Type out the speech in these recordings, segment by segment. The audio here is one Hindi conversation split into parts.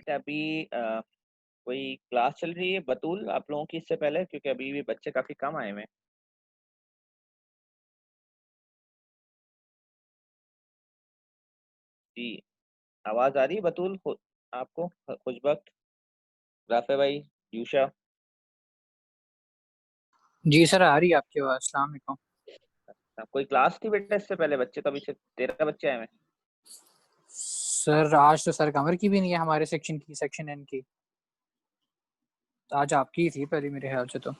राइट। अभी कोई क्लास चल रही है बतूल आप लोगों की इससे पहले, क्योंकि अभी भी बच्चे काफी कम आए हुए हैं। जी, आवाज आ रही है बतूल आपको? खुशबख्त, राफे भाई, यूशा। जी सर, आ रही है आपकी आवाज़। अस्सलाम वालेकुम। कोई क्लास थी बेटा इससे पहले? बच्चे तो अभी सिर्फ 13 बच्चे आए हुए हैं। सर आज तो सर कमर की भी नहीं है, हमारे सेक्शन की, सेक्शन एन की। तो आज आपकी ही थी पहले मेरे ख्याल से तो।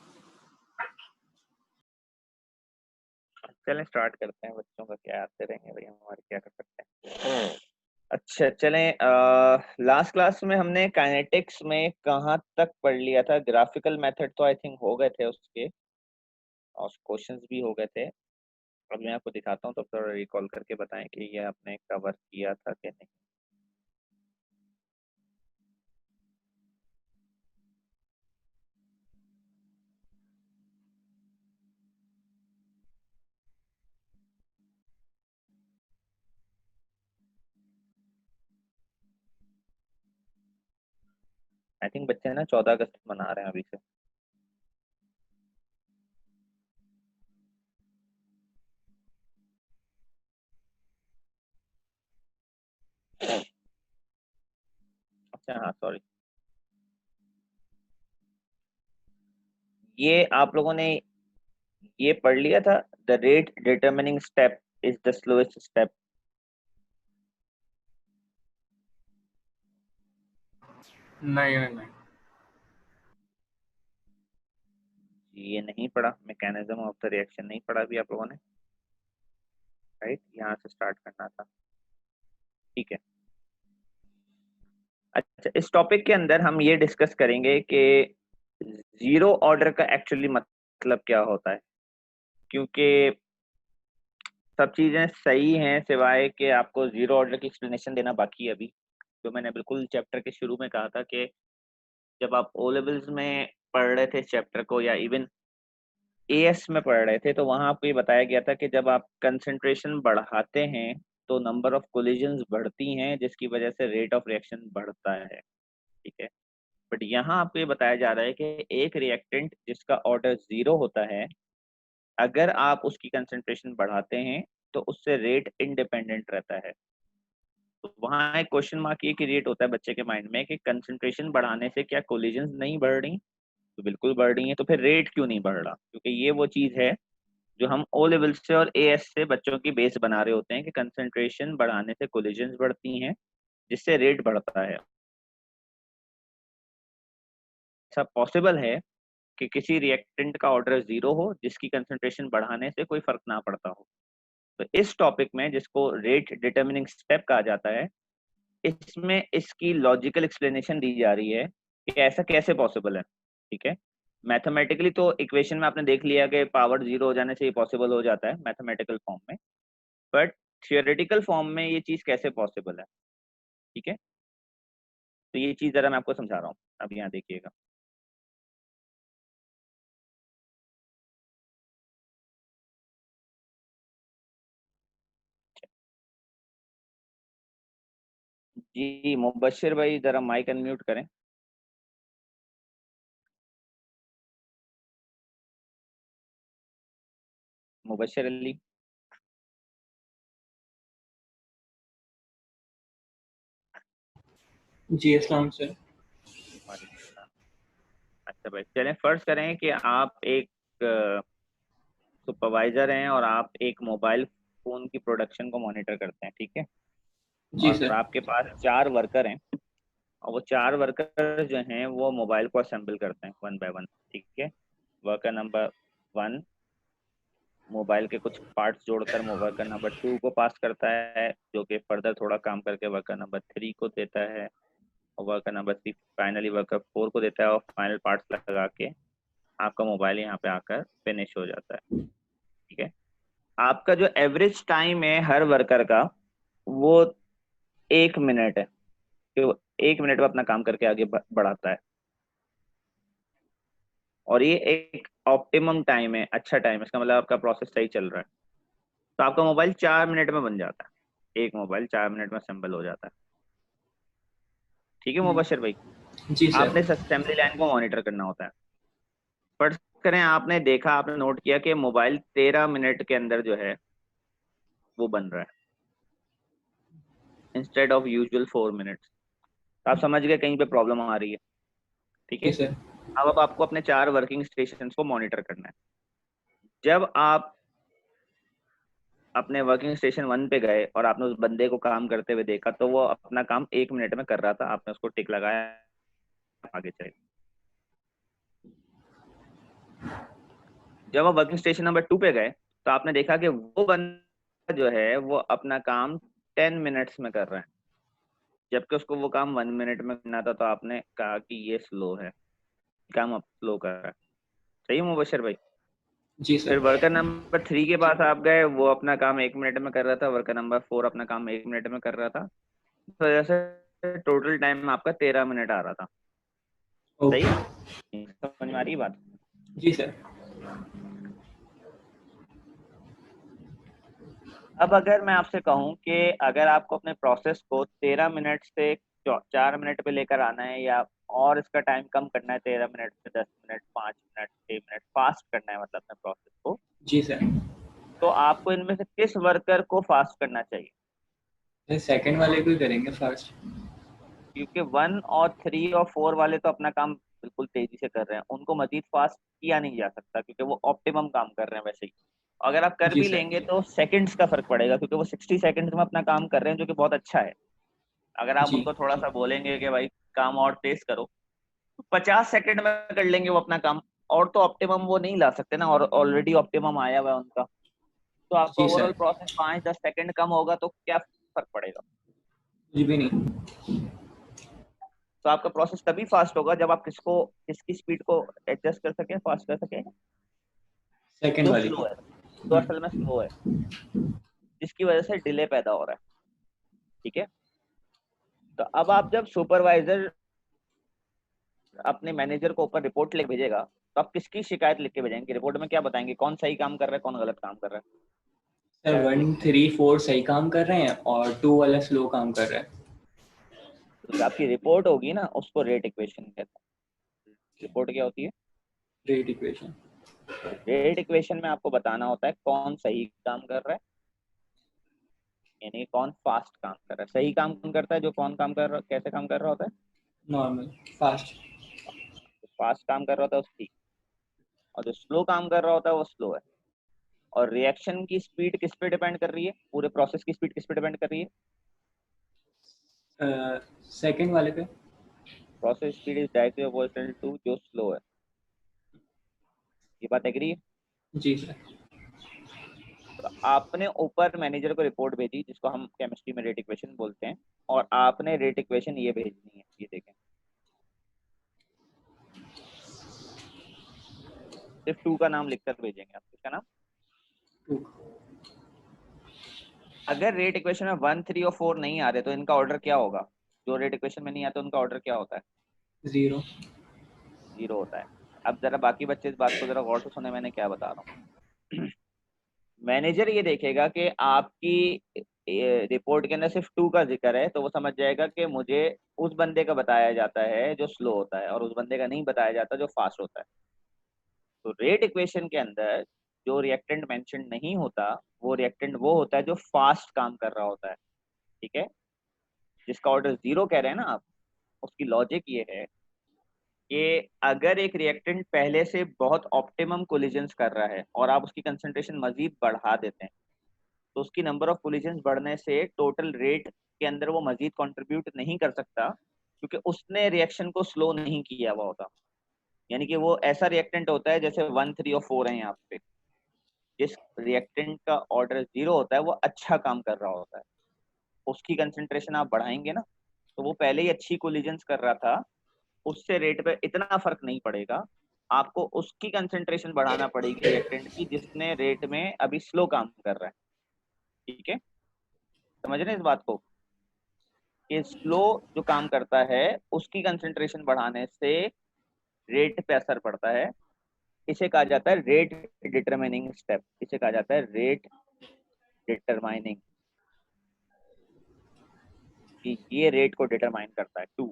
चलें स्टार्ट करते हैं, बच्चों का क्या आते रहेंगे भाई, हमारे क्या कर सकते हैं। अच्छा चलें, लास्ट क्लास में हमने काइनेटिक्स में कहाँ तक पढ़ लिया था? ग्राफिकल मेथड तो आई थिंक हो गए थे उसके, और क्वेश्चंस भी हो गए थे। अब मैं आपको दिखाता हूँ तो थोड़ा रिकॉल करके बताएं कि ये आपने कवर किया था कि नहीं। आई थिंक बच्चे ना 14 अगस्त मना रहे हैं अभी से। अच्छा हाँ सॉरी, ये आप लोगों ने ये पढ़ लिया था, the rate determining step is the slowest step. नहीं नहीं नहीं। ये नहीं पढ़ा, मैकेनिज्म ऑफ द रिएक्शन नहीं पढ़ा अभी आप लोगों ने, राइट? यहाँ से स्टार्ट करना था, ठीक है। अच्छा, इस टॉपिक के अंदर हम ये डिस्कस करेंगे कि जीरो ऑर्डर का एक्चुअली मतलब क्या होता है, क्योंकि सब चीजें सही हैं सिवाय कि आपको जीरो ऑर्डर की एक्सप्लेनेशन देना बाकी है अभी। तो मैंने बिल्कुल चैप्टर के शुरू में कहा था कि जब आप ओ लेवल्स में पढ़ रहे थे इस चैप्टर को, या इवन एएस में पढ़ रहे थे, तो वहां आपको ये बताया गया था कि जब आप कंसंट्रेशन बढ़ाते हैं तो नंबर ऑफ कोलिजन्स बढ़ती हैं, जिसकी वजह से रेट ऑफ रिएक्शन बढ़ता है, ठीक है। बट यहाँ आपको ये बताया जा रहा है कि एक रिएक्टेंट जिसका ऑर्डर जीरो होता है, अगर आप उसकी कंसंट्रेशन बढ़ाते हैं तो उससे रेट इंडिपेंडेंट रहता है। तो वहाँ एक क्वेश्चन मार्क ये क्रिएट होता है बच्चे के माइंड में कि कंसंट्रेशन बढ़ाने से क्या कोलिजन्स नहीं बढ़ रही? तो बिल्कुल बढ़ रही है, तो फिर रेट क्यों नहीं बढ़ रहा? क्योंकि ये वो चीज है जो हम ओ लेवल से और एएस से बच्चों की बेस बना रहे होते हैं कि कंसंट्रेशन बढ़ाने से कोलिजन्स बढ़ती हैं, जिससे रेट बढ़ता है। ऐसा पॉसिबल है कि किसी रिएक्टेंट का ऑर्डर जीरो हो जिसकी कंसंट्रेशन बढ़ाने से कोई फर्क ना पड़ता हो। तो इस टॉपिक में, जिसको रेट डिटर्मिनिंग स्टेप कहा जाता है, इसमें इसकी लॉजिकल एक्सप्लेनेशन दी जा रही है कि ऐसा कैसे पॉसिबल है, ठीक है। मैथमेटिकली तो इक्वेशन में आपने देख लिया कि पावर जीरो हो जाने से ये पॉसिबल हो जाता है मैथमेटिकल फॉर्म में, बट थियोरेटिकल फॉर्म में ये चीज कैसे पॉसिबल है, ठीक है। तो ये चीज जरा मैं आपको समझा रहा हूँ, अब यहाँ देखिएगा। जी मुबश्शिर भाई जरा माइक अनम्यूट करें। मुबश्शिर अली। जी अस्सलाम सर। वालेकुम सलाम। अच्छा भाई, चलें फर्ज करें कि आप एक सुपरवाइजर हैं और आप एक मोबाइल फोन की प्रोडक्शन को मॉनिटर करते हैं, ठीक है। जी और सर। आपके पास 4 वर्कर हैं, और वो 4 वर्कर जो हैं वो मोबाइल को असेंबल करते हैं वन बाय वन, ठीक है। वर्कर नंबर 1 मोबाइल के कुछ पार्ट्स जोड़कर वर्कर नंबर 2 को पास करता है, जो कि फर्दर थोड़ा काम करके वर्कर नंबर 3 को देता है, और वर्कर नंबर 3 फाइनली वर्कर 4 को देता है, और फाइनल पार्ट्स लगा के आपका मोबाइल यहाँ पे आकर फिनिश हो जाता है, ठीक है। आपका जो एवरेज टाइम है हर वर्कर का, वो 1 मिनट है, कि वो 1 मिनट में अपना काम करके आगे बढ़ाता है। और ये एक ऑप्टिमम टाइम है, अच्छा टाइम है, इसका मतलब आपका प्रोसेस सही चल रहा है। तो आपका मोबाइल 4 मिनट में बन जाता है, एक मोबाइल 4 मिनट में असेंबल हो जाता है, ठीक है मुबशर भाई, जी आपने सर। इस असेंबली लाइन को मॉनिटर करना होता है। फर्स्ट करें, आपने देखा, आपने नोट किया कि मोबाइल 13 मिनट के अंदर जो है वो बन रहा है इंस्टेड ऑफ यूजुअल 4 मिनट्स। आप समझ गए कहीं पे प्रॉब्लम आ रही है। ठीक जी है, सर। अब आपको अपने 4 वर्किंग स्टेशन को मॉनिटर करना है। जब आप अपने वर्किंग स्टेशन 1 पे गए और आपने उस बंदे को काम करते हुए देखा, तो वो अपना काम 1 मिनट में कर रहा था, आपने उसको टिक लगाया, आगे चले। जब आप वर्किंग स्टेशन नंबर 2 पे गए, तो आपने देखा कि वो बंदा जो है वो अपना काम 10 मिनट्स में कर रहा है, जबकि उसको वो काम 1 मिनट में करना था। तो आपने कहा कि ये स्लो है, काम अब स्लो कर रहा है। सही है मुबशर भाई। जी फिर सर। वर्कर नंबर 3 के पास आप गए, वो अपना काम 1 मिनट में कर रहा था। वर्कर नंबर 4 अपना काम 1 मिनट में कर रहा था। तो वजह से टोटल टाइम आपका 13 मिनट आ रहा था। सही ओके। है, समझ में आ रही है बात। जी सर। अब अगर मैं आपसे कहूं कि अगर आपको अपने प्रोसेस को 13 मिनट से 4 मिनट पे लेकर आना है, या और इसका टाइम कम करना है, 13 मिनट से 10 मिनट, 5 मिनट, 6 मिनट, फास्ट करना है मतलब अपने प्रोसेस को, जी सर। तो आपको इनमें से किस वर्कर को फास्ट करना चाहिए? सेकंड वाले को ही करेंगे फर्स्ट। क्योंकि 1 और 3 और 4 वाले तो अपना काम बिल्कुल तेजी से कर रहे हैं, उनको मजीद फास्ट किया नहीं जा सकता क्योंकि वो ऑप्टिमम काम कर रहे हैं वैसे ही। अगर आप कर जी भी सर। लेंगे तो सेकंड्स का फर्क पड़ेगा, क्योंकि वो 60 सेकंड्स में अपना काम कर रहे हैं, जो कि बहुत अच्छा है। अगर आप जी। उनको थोड़ा सा बोलेंगे कि भाई काम और तेज करो, तो 50 सेकंड में कर लेंगे वो अपना काम। और तो ऑप्टिमम वो नहीं ला सकते ना, और ऑलरेडी ऑप्टिमम आया हुआ है उनका। तो आपका जी ओवरऑल सर। प्रोसेस 5-10 सेकंड कम होगा तो क्या फर्क पड़ेगा? जी भी नहीं। तो आपका प्रोसेस तभी फास्ट होगा जब आप किसकी स्पीड को एडजस्ट कर सके, फास्ट कर सके, सेकंड जो वाली स्लो को। है, जो असल में स्लो है, जिसकी वजह से डिले पैदा हो रहा है। ठीक है, तो अब आप जब सुपरवाइजर अपने मैनेजर को ऊपर रिपोर्ट लिख भेजेगा, तो आप किसकी शिकायत लिख के भेजेंगे? रिपोर्ट में क्या बताएंगे, कौन सही काम कर रहा है, कौन गलत काम कर रहा है? सर 1 3 4 सही काम कर रहे हैं और 2 वाला स्लो काम कर रहा है। तो जो आपकी रिपोर्ट होगी ना, उसको रेट इक्वेशन कहते हैं। रिपोर्ट क्या होती है? Rate equation. रेट इक्वेशन में आपको बताना होता है कौन सही काम कर रहा है, यानी कौन फास्ट काम कर रहा है। सही काम कौन करता है? जो कौन काम कर रहा, कैसे काम कर रहा होता है, नॉर्मल फास्ट। जो फास्ट काम कर रहा होता है उसकी। और जो स्लो काम कर रहा होता है वो स्लो है। और रिएक्शन की स्पीड किस पे डिपेंड कर रही है? पूरे प्रोसेस की स्पीड किस पे डिपेंड कर रही है? सेकंड वाले पे। Process speed is directly proportional to जो स्लो है। ये बात एग्री है? जी सर। तो आपने ऊपर मैनेजर को रिपोर्ट भेजी, जिसको हम केमिस्ट्री में रेट इक्वेशन बोलते हैं, और आपने रेट इक्वेशन ये भेजनी है, ये देखें, सिर्फ 2 का नाम लिखकर भेजेंगे आप। किसका नाम? 2। अगर रेट इक्वेशन में 1 3 और 4 नहीं आ रहे, तो इनका ऑर्डर क्या होगा? जो रेट इक्वेशन में नहीं आते उनका ऑर्डर क्या होता है? 0। 0 होता है। अब जरा बाकी बच्चे इस बात को जरा गौर से सुने, मैंने क्या बता रहा हूँ। मैनेजर ये देखेगा कि आपकी रिपोर्ट के अंदर सिर्फ 2 का जिक्र है, तो वो समझ जाएगा कि मुझे उस बंदे का बताया जाता है जो स्लो होता है, और उस बंदे का नहीं बताया जाता जो फास्ट होता है। तो रेट इक्वेशन के अंदर जो रिएक्टेंट मेंशन नहीं होता, वो रिएक्टेंट वो होता है जो फास्ट काम कर रहा होता है। ठीक है, जिसका ऑर्डर 0 कह रहे हैं ना आप, उसकी लॉजिक ये है कि अगर एक रिएक्टेंट पहले से बहुत ऑप्टिमम कोलिजन्स कर रहा है और आप उसकी कंसंट्रेशन मजीद बढ़ा देते हैं, तो उसकी नंबर ऑफ कोलिजन्स बढ़ने से टोटल रेट के अंदर वो मजीद कंट्रीब्यूट नहीं कर सकता, क्योंकि उसने रिएक्शन को स्लो नहीं किया हुआ होता। यानी कि वो ऐसा रिएक्टेंट होता है जैसे 1 3 और 4 है यहाँ पे। जिस रिएक्टेंट का ऑर्डर 0 होता है वो अच्छा काम कर रहा होता है, उसकी कंसंट्रेशन आप बढ़ाएंगे ना, तो वो पहले ही अच्छी कोलिजन्स कर रहा था, उससे रेट पे इतना फर्क नहीं पड़ेगा। आपको उसकी कंसंट्रेशन बढ़ाना पड़ेगी रिएक्टेंट की, जिसने रेट में अभी स्लो काम कर रहा है। ठीक है, समझ रहे हैं इस बात को, कि स्लो जो काम करता है उसकी कंसंट्रेशन बढ़ाने से रेट पे असर पड़ता है। इसे कहा जाता है रेट डिटरमाइनिंग स्टेप, इसे कहा जाता है रेट डिटरमाइनिंग, कि ये रेट को डिटरमाइन करता है 2।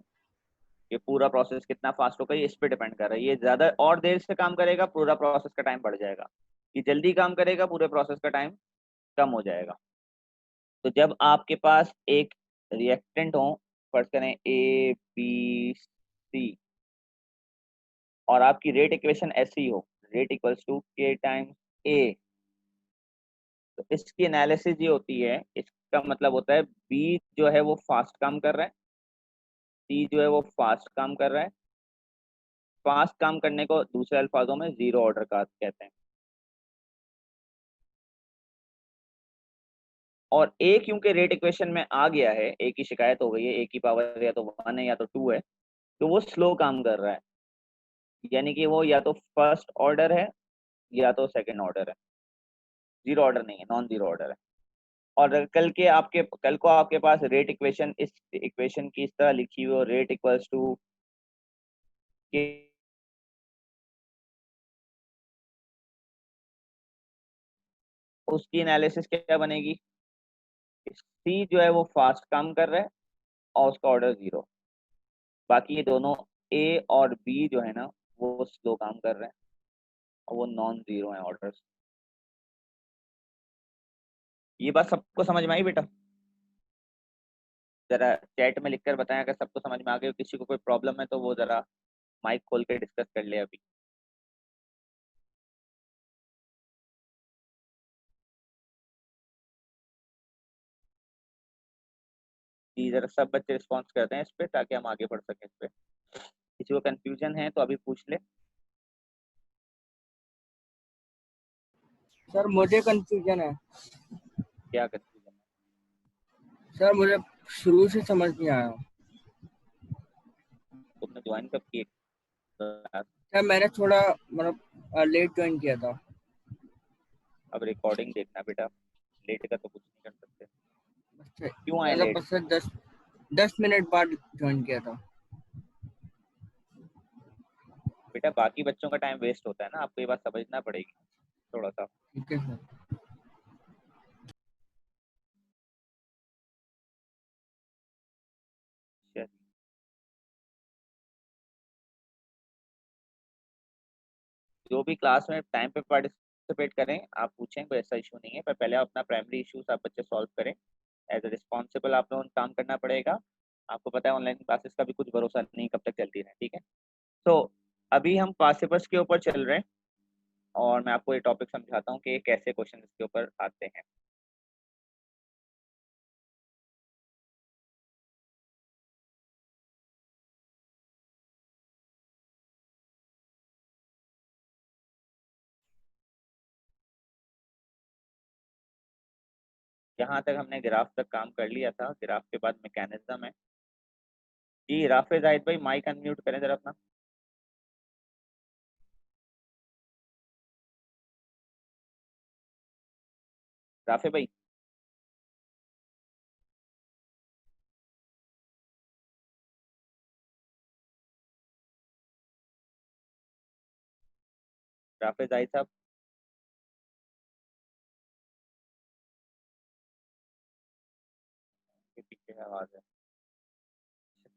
ये पूरा प्रोसेस कितना फास्ट होगा ये इस पे डिपेंड कर रहा है। ये ज्यादा और देर से काम करेगा, पूरा प्रोसेस का टाइम बढ़ जाएगा। ये जल्दी काम करेगा, पूरे प्रोसेस का टाइम कम हो जाएगा। तो जब आपके पास एक रिएक्टेंट हो, फर्ज करें ए बी सी, और आपकी रेट इक्वेशन ऐसी हो, रेट इक्वल्स टू के टाइम्स ए, तो इसकी एनालिसिस ये होती है, इसका मतलब होता है बी जो है वो फास्ट काम कर रहा है, सी जो है वो फास्ट काम कर रहा है। फास्ट काम करने को दूसरे अल्फाजों में जीरो ऑर्डर का कहते हैं। और ए क्योंकि रेट इक्वेशन में आ गया है, ए की शिकायत हो गई है, ए की पावर या तो 1 है या तो 2 है, तो वो स्लो काम कर रहा है, यानी कि वो या तो फर्स्ट ऑर्डर है या तो सेकंड ऑर्डर है, जीरो ऑर्डर नहीं है, नॉन जीरो ऑर्डर है। और कल को आपके पास रेट इक्वेशन इस इक्वेशन की इस तरह लिखी हुई हो, रेट इक्वल्स टू के, उसकी एनालिसिस क्या बनेगी, सी जो है वो फास्ट काम कर रहा है और उसका ऑर्डर जीरो, बाकी ये दोनों ए और बी जो है ना वो स्लो काम कर रहे हैं और वो नॉन जीरो है ऑर्डर्स। ये बात सबको समझ में आई बेटा? जरा चैट में लिखकर बताएं अगर सबको समझ में आ गई। किसी को कोई प्रॉब्लम है तो वो जरा माइक खोल के डिस्कस कर ले अभी। जी जरा सब बच्चे रिस्पॉन्स करते हैं इस पे ताकि हम आगे बढ़ सकें इस पे। किसी को कंफ्यूजन है तो अभी पूछ ले। सर मुझे कंफ्यूजन है। क्या कंफ्यूजन है? सर मुझे शुरू से समझ नहीं आया। तुमने ज्वाइन कब की क्लास? सर मैंने थोड़ा मतलब लेट ज्वाइन किया था। अब रिकॉर्डिंग देखना बेटा, लेट का तो कुछ नहीं कर सकते। क्यों आए मतलब लेट? बस सर 10 मिनट बाद ज्वाइन किया था। बेटा बाकी बच्चों का टाइम वेस्ट होता है ना, आपको ये बात समझना पड़ेगी थोड़ा सा। ठीक है सर। चलिए। जो भी क्लास में टाइम पे पार्टिसिपेट करें आप पूछें, कोई ऐसा इशू नहीं है, पर पहले अपना प्राइमरी इशूज आप बच्चे सॉल्व करें। एज ए रिस्पॉन्सिबल आप लोगों को काम करना पड़ेगा। आपको पता है ऑनलाइन क्लासेस का भी कुछ भरोसा नहीं कब तक चलती है, ठीक है? तो अभी हम पासिपर्स के ऊपर चल रहे हैं और मैं आपको ये टॉपिक समझाता हूँ कि कैसे क्वेश्चन इसके ऊपर आते हैं। यहाँ तक हमने ग्राफ तक काम कर लिया था, ग्राफ के बाद मैकेनिज्म है। जी राफे जाहिद भाई माइक अनम्यूट करें जरा अपना। राफे भाई राफे जाहिद साहब के पीछे आवाज है।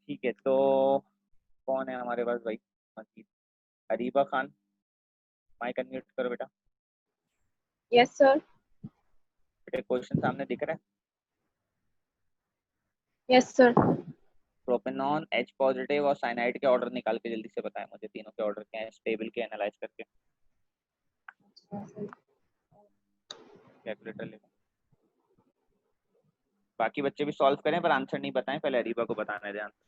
ठीक है तो कौन है हमारे पास भाई? मजीद अरीबा खान, माइक अनम्यूट करो बेटा। Yes sir. बेटे क्वेश्चन सामने दिख रहा है? Yes sir. Propanone, H positive और साइनाइड के ऑर्डर निकाल के जल्दी से बताएं मुझे, तीनों के ऑर्डर क्या है स्टेबल के एनालाइज करके। कैलकुलेटर ले। बाकी बच्चे भी सॉल्व करें पर आंसर नहीं बताएं, पहले अरीबा को बताने दें आंसर।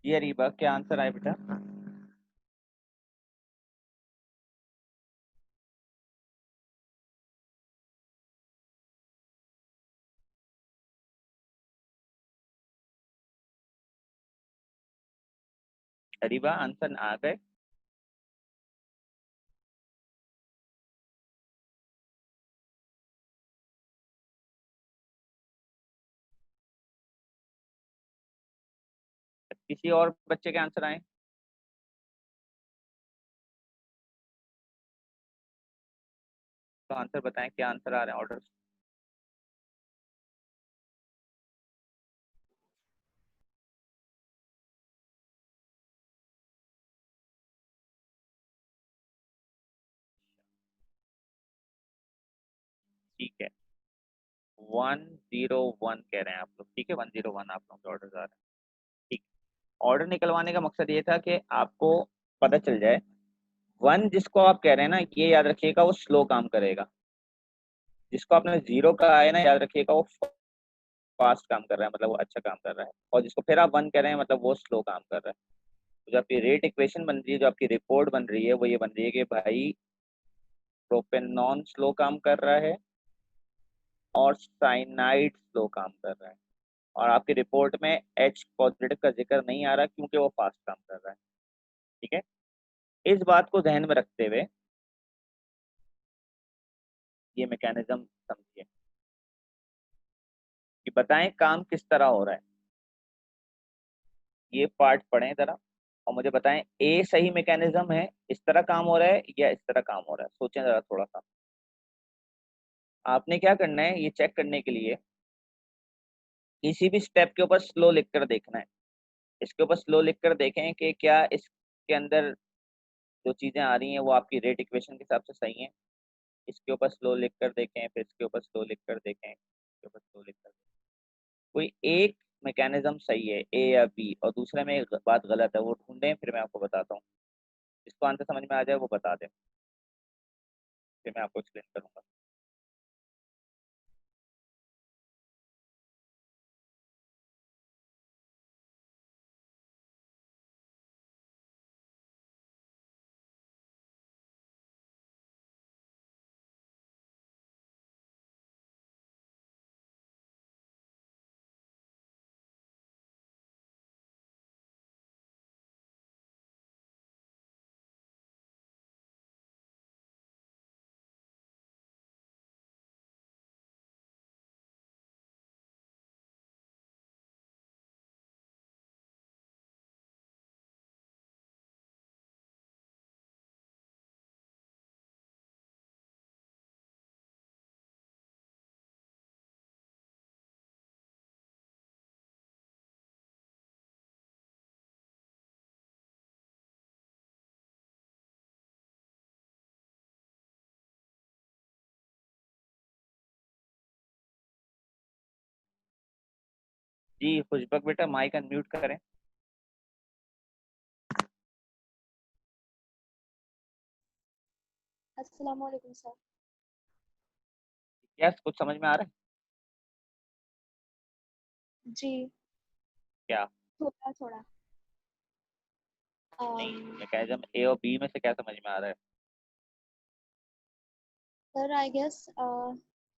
ये अरीबा क्या आंसर आया बेटा? अरीबा आंसर आ गए? किसी और बच्चे के आंसर आए? तो आंसर बताएं, क्या आंसर आ रहे हैं ऑर्डर? ठीक है, 101 कह रहे हैं आप लोग। ठीक है, 101 आप लोगों के ऑर्डर आ रहे हैं। ठीक, ऑर्डर निकलवाने का मकसद ये था कि आपको पता चल जाए। वन जिसको आप कह रहे हैं ना, ये याद रखिएगा वो स्लो काम करेगा। जिसको आपने जीरो का है ना, याद रखिएगा वो फास्ट काम कर रहा है, मतलब वो अच्छा काम कर रहा है। और जिसको फिर आप वन कह रहे हैं, मतलब वो स्लो काम कर रहा है। तो जो आपकी रेट इक्वेशन बन रही है, जो आपकी रिपोर्ट बन रही है, वो ये बन रही है कि भाई प्रोपेनॉन स्लो काम कर रहा है और साइनाइड स्लो काम कर रहा है। और आपकी रिपोर्ट में एच पॉजिटिव का जिक्र नहीं आ रहा क्योंकि वो फास्ट काम कर रहा है। ठीक है, इस बात को ध्यान में रखते हुए ये मैकेनिज्म समझिए कि बताएं काम किस तरह हो रहा है। ये पार्ट पढ़ें जरा और मुझे बताएं, ए सही मैकेनिज्म है, इस तरह काम हो रहा है या इस तरह काम हो रहा है? सोचें जरा थोड़ा सा। आपने क्या करना है, ये चेक करने के लिए किसी भी स्टेप के ऊपर स्लो लिख कर देखना है। इसके ऊपर स्लो लिख कर देखें कि क्या इसके अंदर जो चीजें आ रही हैं वो आपकी रेट इक्वेशन के हिसाब से सही हैं। इसके ऊपर स्लो लिख कर देखें, फिर इसके ऊपर स्लो लिख कर देखें, इसके ऊपर स्लो लिख कर देखें। कोई एक मैकेनिज्म सही है ए या बी और दूसरे में एक बात गलत है, वो ढूंढें, फिर मैं आपको बताता हूँ। जिसको आंसर समझ में आ जाए वो बता दें, फिर मैं आपको एक्सप्लेन करूंगा। जी खुशबक बेटा, माइक अनम्यूट करें। अस्सलाम वालेकुम सर। क्या कुछ समझ में आ रहा है? जी क्या थोड़ा थोड़ा। नहीं, um, मैकेनिज्म ए और बी में से क्या समझ में आ रहा है? Sir I guess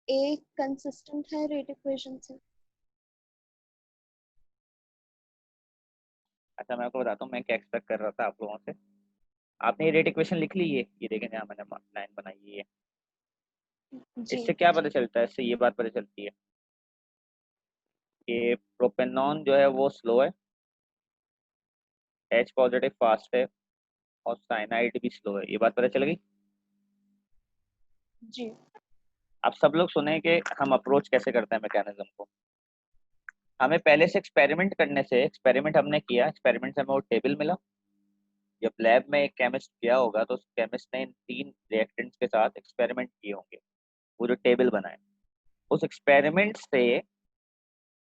a consistent है रेट इक्वेशन से। अच्छा, मैं आपको बताता हूँ मैं क्या एक्सपेक्ट कर रहा था आप लोगों से। आपने ये रेट इक्वेशन लिख ली है, ये देखें जहाँ मैंने लाइन बनाई है। जी इससे क्या पता जी चलता है? इससे ये बात पता चलती है कि प्रोपेनॉन जो है वो स्लो है, एच पॉजिटिव फास्ट है और साइनाइड भी स्लो है। ये बात पता चल गई? जी आप सब लोग सुने कि हम अप्रोच कैसे करते हैं मैकेनिज्म को। हमें पहले से एक्सपेरिमेंट करने से, एक्सपेरिमेंट हमने किया, एक्सपेरिमेंट से हमें वो टेबल मिला। जब लैब में एक केमिस्ट किया होगा तो उस केमिस्ट ने इन 3 रिएक्टेंट्स के साथ एक्सपेरिमेंट किए होंगे, वो जो टेबल बनाए। उस एक्सपेरिमेंट से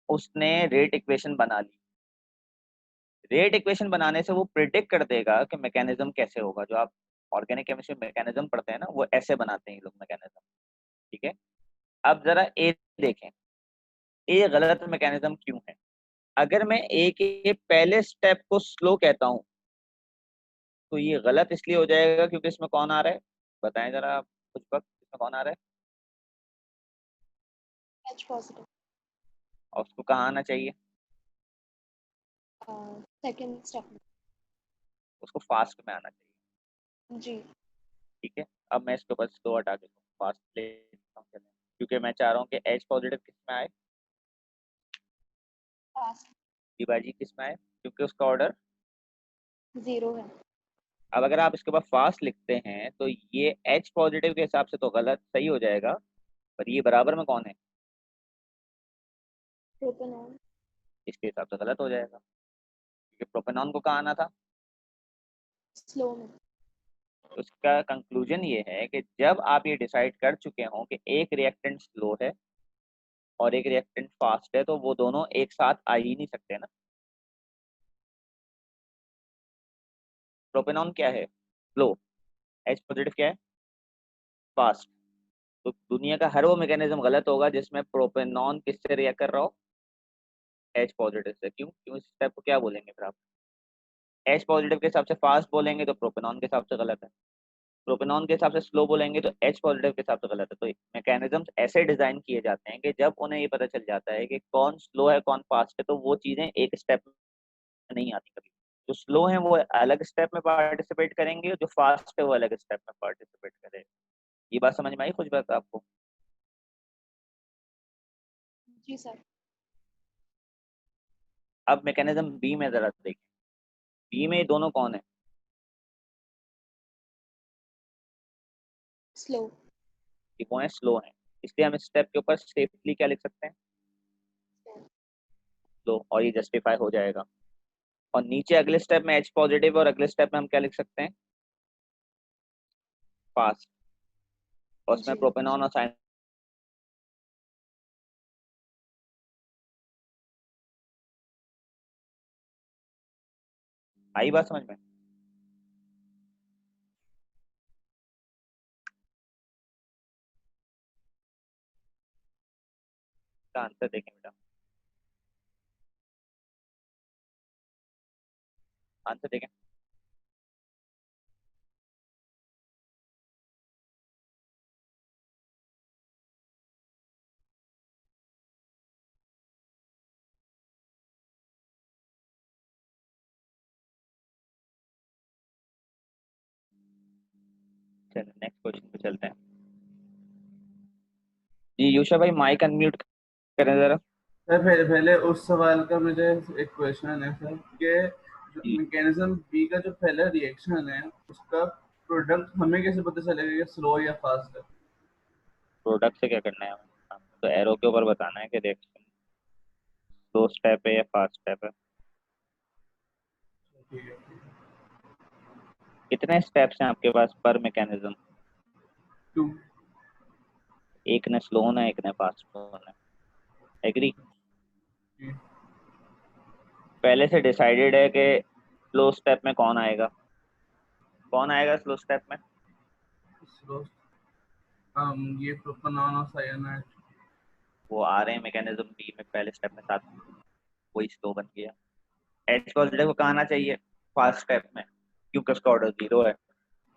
उसने रेट इक्वेशन बना ली। रेट इक्वेशन बनाने से वो प्रिडिक्ट कर देगा कि मैकेनिज्म कैसे होगा। जो आप ऑर्गेनिक केमिस्ट्री में मैकेनिज्म पढ़ते हैं ना, वो ऐसे बनाते हैं ये लोग मैकेनिज्म। ठीक है, अब जरा ए देखें, ए गलत मैकेनिज्म क्यों है? अगर मैं ए के पहले स्टेप को स्लो कहता हूँ तो ये गलत इसलिए हो जाएगा क्योंकि इसमें कौन आ रहा है, बताएं जरा आप कुछ वक्त, इसमें कौन आ रहा है H positive. और उसको कहाँ आना चाहिए, Second step. उसको फास्ट में आना चाहिए। जी. ठीक है, अब मैं इसके ऊपर स्लो हटा के फास्ट ले लेता हूँ, चलें। क्योंकि मैं चाह रहा हूँ कि एच पॉजिटिव किस में आए, Fast. जी किस में आए, क्योंकि उसका ऑर्डर। 0 है. अब अगर आप इसके बाद फास्ट लिखते हैं तो ये एच पॉजिटिव के हिसाब से तो गलत सही हो जाएगा, पर ये बराबर में कौन है, Propanol. इसके हिसाब से गलत हो जाएगा क्योंकि प्रोपेनॉन को कहाँ आना था। Slow में. तो उसका कंक्लूजन ये है कि जब आप ये डिसाइड कर चुके हों कि एक रिएक्टेंट स्लो है और एक रिएक्टेंट फास्ट है तो वो दोनों एक साथ आ ही नहीं सकते ना। प्रोपेनॉन क्या है, स्लो, एच पॉजिटिव क्या है, फास्ट। तो दुनिया का हर वो मैकेनिज्म गलत होगा जिसमें प्रोपेनॉन किससे रिएक्ट कर रहा हो, एच पॉजिटिव से। क्यों क्यों, इस स्टेप को क्या बोलेंगे फिर आप, एच पॉजिटिव के हिसाब से फास्ट बोलेंगे तो प्रोपेनॉन के हिसाब से गलत है, प्रोपेनॉन के हिसाब से स्लो बोलेंगे तो एच पॉजिटिव के हिसाब से गलत है। तो मैकेनिज्म्स ऐसे डिजाइन किए जाते हैं कि जब उन्हें ये पता चल जाता है कि कौन स्लो है कौन फास्ट है तो वो चीजें एक स्टेप में नहीं आती कभी। जो स्लो है वो अलग स्टेप में पार्टिसिपेट करेंगे, जो फास्ट है वो अलग स्टेप में पार्टिसिपेट करेंगे। ये बात समझ में आई कुछ बात आपको। जी सर. अब मैकेनिज्म बी में जरा देखिए, बी में ये दोनों कौन है, Slow. ये वो है स्लो है, इसलिए हम इस स्टेप के ऊपर सेफली क्या लिख सकते हैं, स्लो, और ये जस्टिफाई हो जाएगा। और नीचे अगले स्टेप में एच पॉजिटिव और अगले स्टेप में हम क्या लिख सकते हैं, फास्ट, और उसमें जी. प्रोपेनॉन और साइन। आई बात समझ में। इसका आंसर देखें बेटा, आंसर देखें। चलो नेक्स्ट क्वेश्चन पे चलते हैं। जी यूशा भाई माइक अनम्यूट करें जरा। सर पहले पहले उस सवाल का मुझे एक क्वेश्चन है सर कि जी, मैकेनिज्म बी का जो पहला रिएक्शन है उसका प्रोडक्ट हमें कैसे पता चलेगा कि स्लो या फास्ट है। प्रोडक्ट से क्या करना है हमें, तो एरो के ऊपर बताना है कि रिएक्शन दो स्टेप है या फास्ट स्टेप है। ठीक है। कितने स्टेप्स हैं आपके पास पर मैकेनिज्म, 2। एक ने स्लो होना है एक ने फास्ट होना है, एग्री। पहले से डिसाइडेड है कि स्लो स्टेप में कौन आएगा, कौन आएगा स्लो स्टेप में, स्लो ये प्रोपेनॉन और साइनाइड। वो आ रहे हैं मैकेनिज्म बी में पहले स्टेप में साथ, वही स्लो बन गया। एच पॉजिटिव को कहाँ आना चाहिए, फास्ट स्टेप में, क्योंकि उसका ऑर्डर 0 है,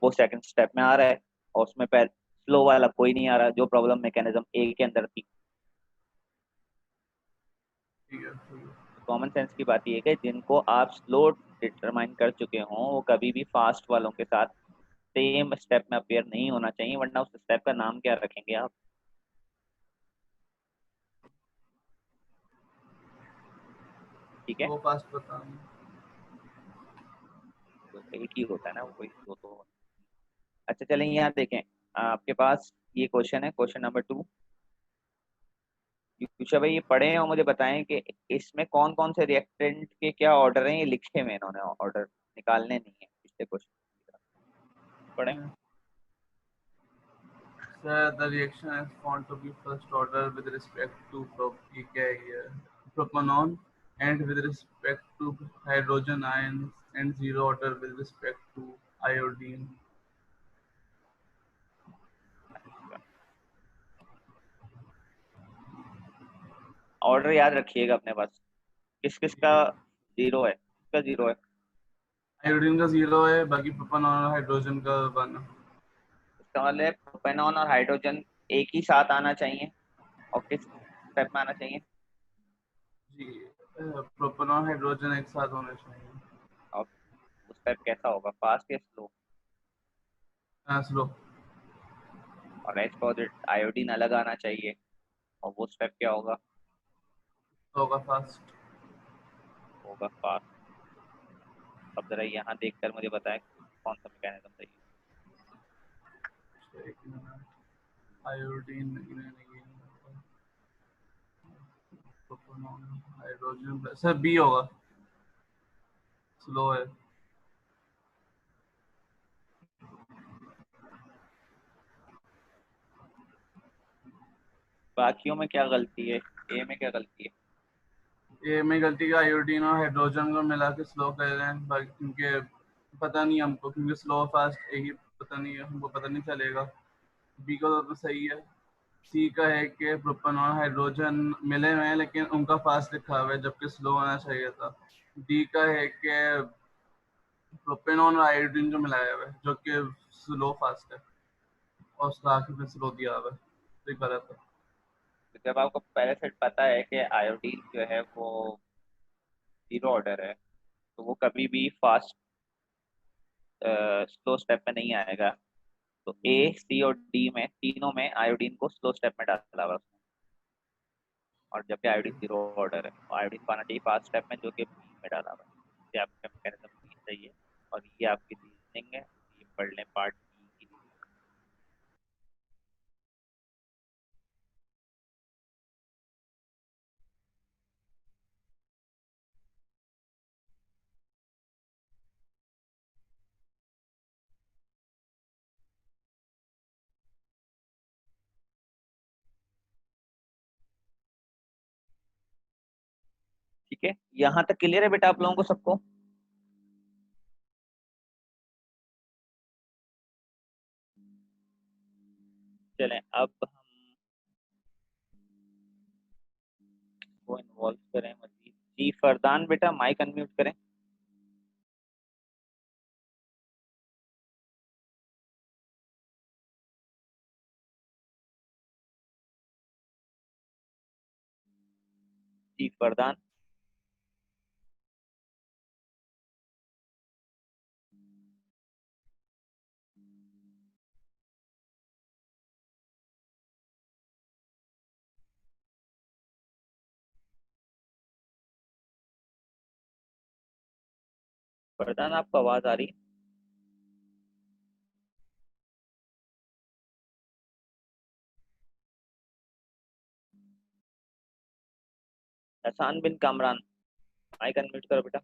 वो सेकंड स्टेप में आ रहा है और उसमें पहले स्लो वाला कोई नहीं आ रहा, जो प्रॉब्लम मैकेनिज्म ए के अंदर थी। ठीक है ठीक है। कॉमन सेंस की बात यह है कि जिनको आप स्लो डिटरमाइन कर चुके हों वो कभी भी फास्ट वालों के साथ सेम स्टेप में अपेयर नहीं होना चाहिए, वरना उस स्टेप का नाम क्या रखेंगे आप। ठीक है, वो फास्ट बता। तो एक ही होता है ना वो, कोई दो तो। अच्छा चलें यहाँ देखें, आपके पास ये क्वेश्चन है, क्वेश्चन नंबर 2। यूशा भाई ये पढ़े हैं और मुझे बताएं कि इसमें कौन कौन से रिएक्टेंट के क्या ऑर्डर हैं, ये लिखे हुए इन्होंने, ऑर्डर निकालने नहीं है पिछले क्वेश्चन पढ़े। Sir, the reaction is found to be first order with respect to propanol and with respect to hydrogen ions and zero order with respect to iodine. Order याद रखिएगा अपने पास, किस किस का 0 है? किसका 0 है? आयोडीन का 0 है, बाकी प्रोपेनॉन और हाइड्रोजन का 1 है। इसका मतलब है प्रोपेनॉन और हाइड्रोजन एक ही साथ आना चाहिए, और किस स्टेप में आना चाहिए? जी, प्रोपेनॉन हाइड्रोजन एक साथ होने चाहिए। और उस स्टेप कैसा होगा, फास्ट या स्लो? स्लो। और एच पॉजिटिव आयोडीन अलग आना चाहिए, और वो स्टेप क्या होगा? होगा फास्ट। होगा फास्ट। अब जरा यहाँ देखकर मुझे बताएं कौन सा मैकेनिज्म सही है। Iodine propanone hydrogen, sir B होगा, स्लो है। बाकियों में क्या गलती है, ए में क्या गलती है? ये में गलती का आयोडीन और हाइड्रोजन को मिला के स्लो कर रहे हैं, बाकी क्योंकि पता नहीं हमको, क्योंकि स्लो फास्ट एक ही पता नहीं है हमको, पता नहीं चलेगा। बी का तो सही है। सी का है कि प्रोपेनॉन हाइड्रोजन मिले हुए हैं लेकिन उनका फास्ट लिखा हुआ है जबकि स्लो होना चाहिए था। डी का है कि प्रोपेनॉन और आयोडीन जो मिलाया हुआ है जो कि स्लो फास्ट है, और उसका आखिर में स्लो दिया हुआ है, तो ये गलत है। तो जब आपको पहले से पता है कि आयोडीन जो है वो 0 ऑर्डर है, तो वो कभी भी फास्ट स्लो स्टेप में नहीं आएगा। तो ए, सी और डी में तीनों में आयोडीन को स्लो स्टेप में डाला हुआ है उसने। और जबकि आयोडीन 0 ऑर्डर है, तो आयोडीन को आना चाहिए फास्ट स्टेप में, जो कि बी में डाला हुआ है। ये आपका मैकेनिज्म बी सही है, और ये आपकी रीजनिंग है, ये पढ़ लें पार्ट बी की। ठीक है, यहाँ तक क्लियर है बेटा आप लोगों को सबको? चलें अब हम को इन्वॉल्व करें मजीद। जी फरदान बेटा माइक अनम्यूट करें। जी फरदान। फरदान आपको आवाज आ रही है? हसान बिन कामरान माइक अनम्यूट करो बेटा।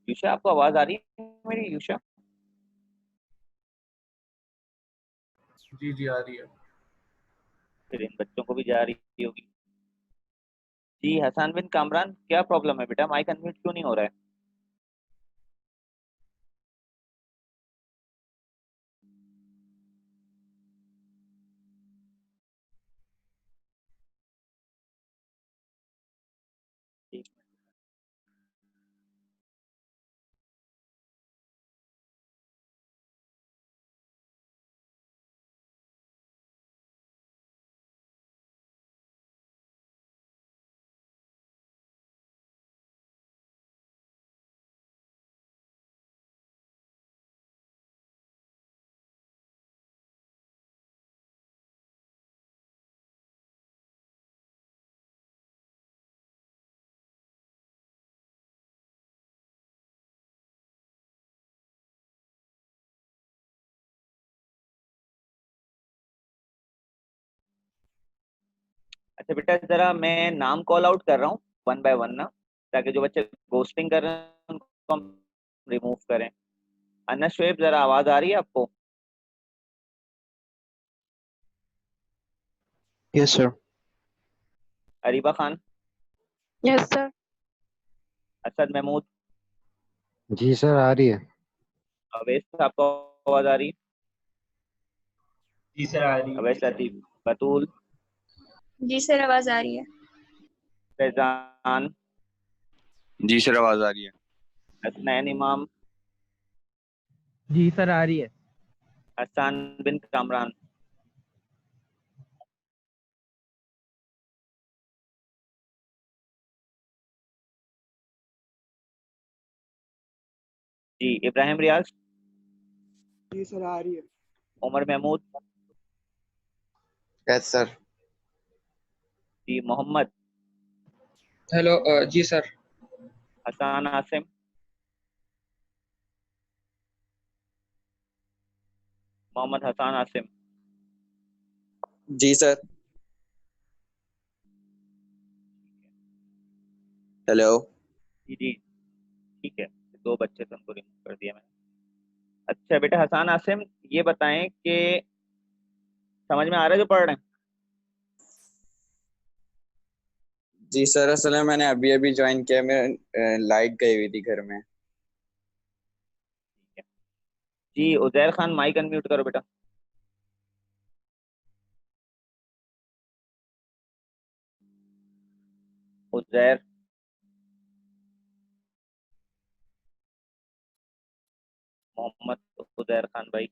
यूशा आपको आवाज आ रही है मेरी? यूशा जी जी आ रही है। फिर इन बच्चों को भी जा रही होगी। जी हसान बिन कामरान क्या प्रॉब्लम है बेटा, माइक अनम्यूट क्यों नहीं हो रहा है? ठीक। अच्छा बेटा जरा मैं नाम कॉल आउट कर रहा हूँ वन बाय वन ना, ताकि जो बच्चे गोस्टिंग कर रहे हैं उनको हम रिमूव करें। अन्ना शुएब जरा आवाज आ रही है आपको? Yes, sir. Ariba Khan, yes sir. Asad Mahmood, जी सर आ रही है। अवैस, आपको आवाज आ रही? जी सर आ रही है। अवैस लतीफ, बतूल, जी सर आवाज आ रही है। फैजान, जी सर आवाज आ रही है। हसनैन इमाम, जी सर आ रही है। हसन बिन कामरान, जी इब्राहिम रियाज, जी सर आ रही है। Umar Mahmood, yes sir. जी मोहम्मद, हेलो जी सर। हसन आसिम, मोहम्मद हसन आसिम, जी सर। हेलो। जी जी ठीक है, दो बच्चे थे उनको रिमूव कर दिया मैंने। अच्छा बेटा हसन आसिम, ये बताएं कि समझ में आ रहा है जो पढ़ रहे हैं? जी सर असल में मैंने अभी अभी ज्वाइन किया, मेरे लाइट गई हुई थी घर में। जी उजैर खान, माइक अनम्यूट करो बेटा। उजैर, मोहम्मद उजैर खान भाई।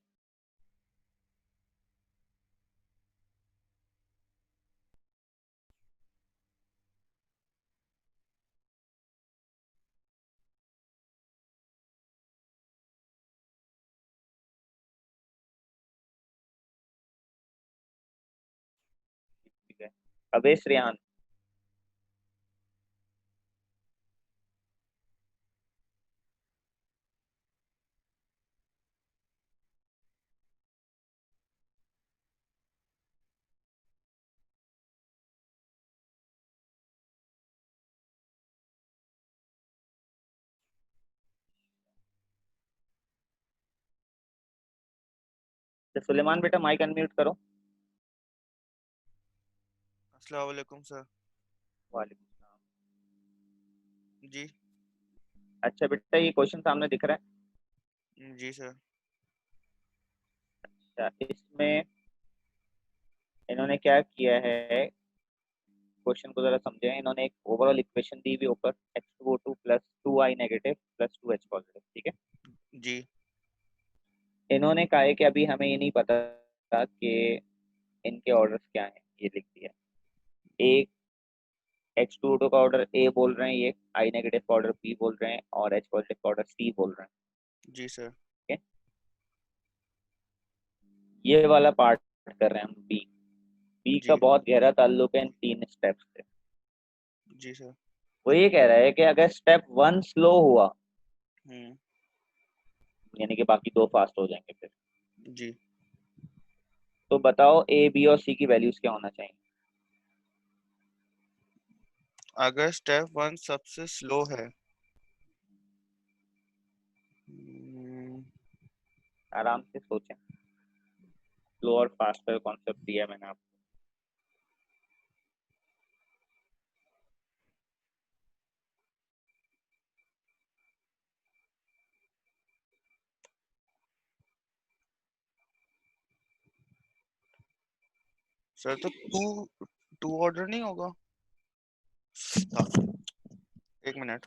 ठीक है, अवेश रियान, तो सुलेमान बेटा माइक अनम्यूट करो। अस्सलाम वालेकुम सर। वालेकुम सलाम। जी। अच्छा बेटा ये क्वेश्चन सामने दिख रहा है? जी सर। अच्छा इसमें इन्होंने क्या किया है, क्वेश्चन को जरा समझें। इन्होंने एक ओवरऑल इक्वेशन दी हुई ऊपर, H2O2 plus 2I negative plus 2H positive, ठीक है। जी। इन्होंने कहा है कि अभी हमें ये नहीं पता था कि इनके ऑर्डर्स क्या हैं, ये लिख दिया। एक H2O2 का ऑर्डर A बोल रहे हैं, ये I नेगेटिव का ऑर्डर B बोल रहे हैं, और H पॉजिटिव का ऑर्डर C बोल रहे हैं। जी सर। ठीक है, ये वाला पार्ट कर रहे हैं हम B। B का जी। बहुत गहरा ताल्लुक है इन 3 स्टेप्स से। जी सर। वो ये कह रहा है कि अगर स्टेप 1 स्लो हुआ, यानी कि बाकी 2 फास्ट हो जाएंगे फिर, जी। तो बताओ A, B और C की वैल्यूज क्या होना चाहिए? अगर स्टेप 1 सबसे स्लो है, आराम से सोचें, स्लो और फास्ट का कॉन्सेप्ट दिया मैंने आपको। सर तो टू ऑर्डर नहीं होगा? हाँ, एक मिनट।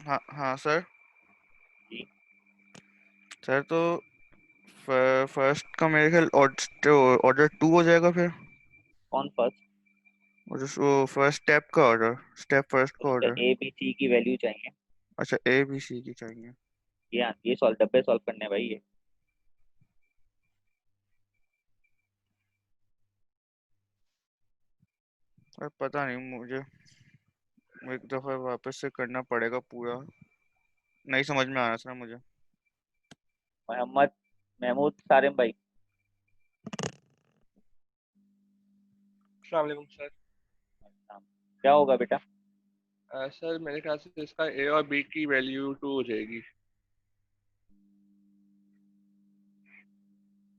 हाँ हाँ सर। जी सर तो फर्स्ट का मेरे ख्याल ऑर्डर 2 हो जाएगा फिर। कौन फर्स्ट? और जो फर्स्ट स्टेप का ऑर्डर, स्टेप फर्स्ट का उसका ऑर्डर। A, B, C की वैल्यू चाहिए। अच्छा ए बी सी की चाहिए। ये सॉल्व, डब्बे सॉल्व करने भाई ये। पता नहीं मुझे, एक दफा वापस से करना पड़ेगा पूरा, नहीं समझ में आ रहा था मुझे। मोहम्मद महमूद सारिम भाई, अस्सलाम वालेकुम सर। क्या होगा बेटा? सर मेरे ख्याल से इसका ए और बी की वैल्यू 2 हो जाएगी।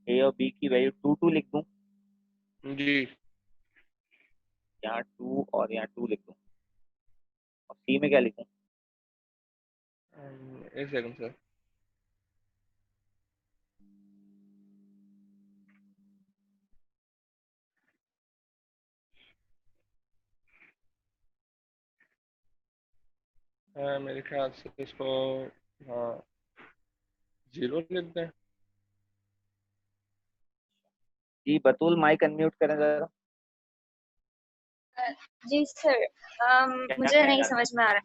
ए और बी की वैल्यू 2 लिख दूं? जी। यहाँ 2 और यहाँ 2 लिख दूं, और सी में क्या लिखूं? एक सेकंड सर। मेरे ख्याल से इसको हाँ 0 लिख दें। जी बतूल, माइक अनम्यूट करें जरा। जी सर, क्या मुझे नहीं ख्याल है? समझ में आ रहा।